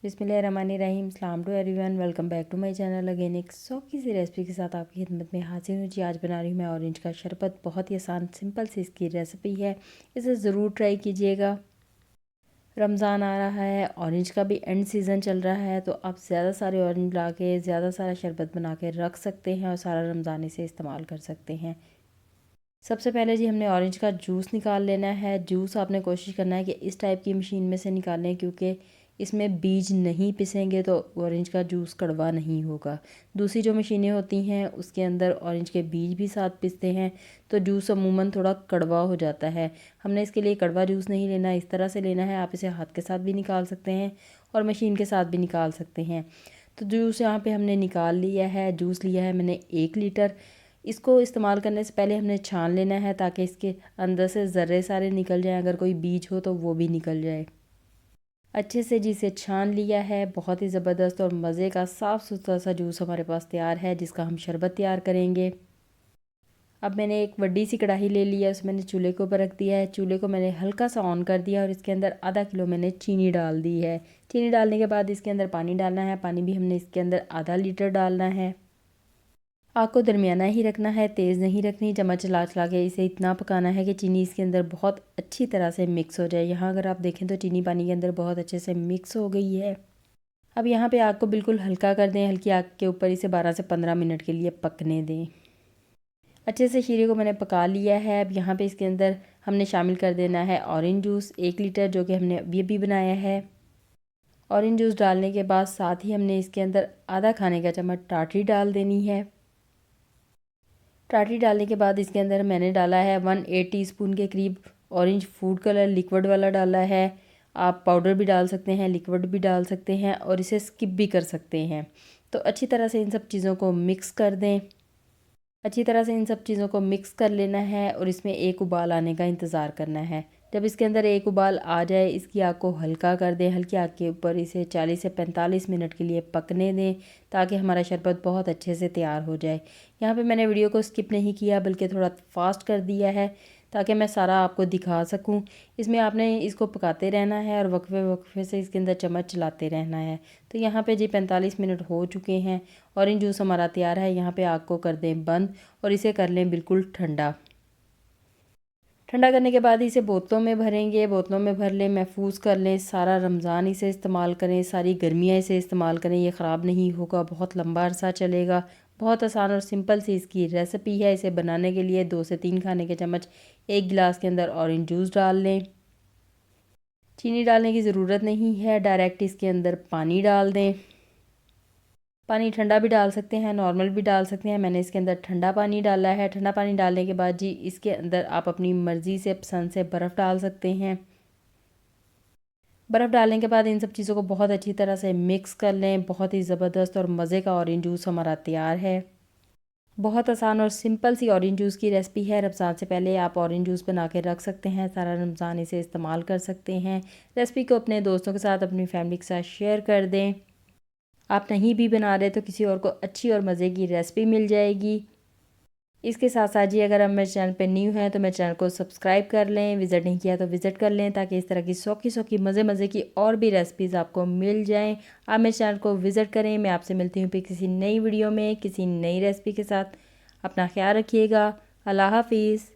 बिस्मिल्लाहिर्रहमानिर्रहीम। अस्सलाम to everyone, welcome back to my channel. Again एक सौखी सी रेसिपी के साथ आपकी खिदमत में हाजिर हूँ जी। आज बना रही हूँ मैं ऑरेंज का शरबत। बहुत ही आसान सिंपल सी इसकी रेसिपी है, इसे ज़रूर ट्राई कीजिएगा। रमज़ान आ रहा है, ऑरेंज का भी एंड सीज़न चल रहा है, तो आप ज़्यादा सारे ऑरेंज ला के ज़्यादा सारा शरबत बना के रख सकते हैं और सारा रमज़ान इसे इस्तेमाल कर सकते हैं। सबसे पहले जी हमने ऑरेंज का जूस निकाल लेना है। जूस आपने कोशिश करना है कि इस टाइप की मशीन में से निकालें, क्योंकि इसमें बीज नहीं पिसेंगे तो ऑरेंज का जूस कड़वा नहीं होगा। दूसरी जो मशीनें होती हैं उसके अंदर ऑरेंज के बीज भी साथ पिसते हैं, तो जूस अमूमन थोड़ा कड़वा हो जाता है। हमने इसके लिए कड़वा जूस नहीं लेना, इस तरह से लेना है। आप इसे हाथ के साथ भी निकाल सकते हैं और मशीन के साथ भी निकाल सकते हैं। तो जूस यहाँ पर हमने निकाल लिया है। जूस लिया है मैंने 1 लीटर। इसको इस्तेमाल करने से पहले हमने छान लेना है, ताकि इसके अंदर से ज़र्रे सारे निकल जाएं। अगर कोई बीज हो तो वो भी निकल जाए। अच्छे से जिसे छान लिया है। बहुत ही ज़बरदस्त और मज़े का साफ़ सुथरा सा जूस हमारे पास तैयार है, जिसका हम शरबत तैयार करेंगे। अब मैंने एक बड़ी सी कढ़ाई ले लिया, उसमें मैंने चूल्हे के ऊपर रख दिया है। चूल्हे को मैंने हल्का सा ऑन कर दिया और इसके अंदर आधा किलो मैंने चीनी डाल दी है। चीनी डालने के बाद इसके अंदर पानी डालना है। पानी भी हमने इसके अंदर आधा लीटर डालना है। आग को दरमियाना ही रखना है, तेज़ नहीं रखनी। चम्मच चला चला के इसे इतना पकाना है कि चीनी इसके अंदर बहुत अच्छी तरह से मिक्स हो जाए। यहाँ अगर आप देखें तो चीनी पानी के अंदर बहुत अच्छे से मिक्स हो गई है। अब यहाँ पे आग को बिल्कुल हल्का कर दें। हल्की आग के ऊपर इसे 12 से 15 मिनट के लिए पकने दें। अच्छे से शीरे को मैंने पका लिया है। अब यहाँ पे इसके अंदर हमने शामिल कर देना है ऑरेंज जूस 1 लीटर, जो कि हमने अभी अभी बनाया है। ऑरेंज जूस डालने के बाद साथ ही हमने इसके अंदर आधा खाने का चम्मच टाटरी डाल देनी है। टाटरी डालने के बाद इसके अंदर मैंने डाला है 1/8 टीस्पून के करीब ऑरेंज फूड कलर, लिक्विड वाला डाला है। आप पाउडर भी डाल सकते हैं, लिक्विड भी डाल सकते हैं और इसे स्किप भी कर सकते हैं। तो अच्छी तरह से इन सब चीज़ों को मिक्स कर दें। अच्छी तरह से इन सब चीज़ों को मिक्स कर लेना है और इसमें एक उबाल आने का इंतज़ार करना है। जब इसके अंदर एक उबाल आ जाए, इसकी आग को हल्का कर दें। हल्की आग के ऊपर इसे 40 से 45 मिनट के लिए पकने दें, ताकि हमारा शरबत बहुत अच्छे से तैयार हो जाए। यहाँ पे मैंने वीडियो को स्किप नहीं किया, बल्कि थोड़ा फास्ट कर दिया है, ताकि मैं सारा आपको दिखा सकूं। इसमें आपने इसको पकाते रहना है और वक्फे वक्फे से इसके अंदर चम्मच चलाते रहना है। तो यहाँ पे जी 45 मिनट हो चुके हैं। ऑरेंज जूस हमारा तैयार है। यहाँ पे आग को कर दें बंद और इसे कर लें बिल्कुल ठंडा। ठंडा करने के बाद इसे बोतलों में भरेंगे। बोतलों में भर लें, महफूज कर लें। सारा रमज़ान इसे इस्तेमाल करें, सारी गर्मियाँ इसे इस्तेमाल करें। ये ख़राब नहीं होगा, बहुत लंबा अरसा चलेगा। बहुत आसान और सिंपल सी इसकी रेसिपी है। इसे बनाने के लिए 2 से 3 खाने के चम्मच एक गिलास के अंदर ऑरेंज जूस डाल लें। चीनी डालने की ज़रूरत नहीं है, डायरेक्ट इसके अंदर पानी डाल दें। पानी ठंडा भी डाल सकते हैं, नॉर्मल भी डाल सकते हैं। मैंने इसके अंदर ठंडा पानी डाला है। ठंडा पानी डालने के बाद जी इसके अंदर आप अपनी मर्ज़ी से पसंद से बर्फ़ डाल सकते हैं। बर्फ़ डालने के बाद इन सब चीज़ों को बहुत अच्छी तरह से मिक्स कर लें। बहुत ही ज़बरदस्त और मज़े का ऑरेंज जूस हमारा तैयार है। बहुत आसान और सिंपल सी ऑरेंज जूस की रेसिपी है। रमज़ान से पहले आप ऑरेंज जूस बना के रख सकते हैं, सारा रमज़ान इसे इस्तेमाल कर सकते हैं। रेसिपी को अपने दोस्तों के साथ, अपनी फैमिली के साथ शेयर कर दें। आप नहीं भी बना रहे तो किसी और को अच्छी और मज़े की रेसिपी मिल जाएगी। इसके साथ साथ जी अगर आप मेरे चैनल पे न्यू हैं तो मेरे चैनल को सब्सक्राइब कर लें। विज़िट नहीं किया तो विज़िट कर लें, ताकि इस तरह की सौखी सौखी मज़े मज़े की और भी रेसिपीज़ आपको मिल जाएं। आप मेरे चैनल को विज़िट करें। मैं आपसे मिलती हूँ फिर किसी नई वीडियो में, किसी नई रेसिपी के साथ। अपना ख्याल रखिएगा। अल्लाह हाफिज़।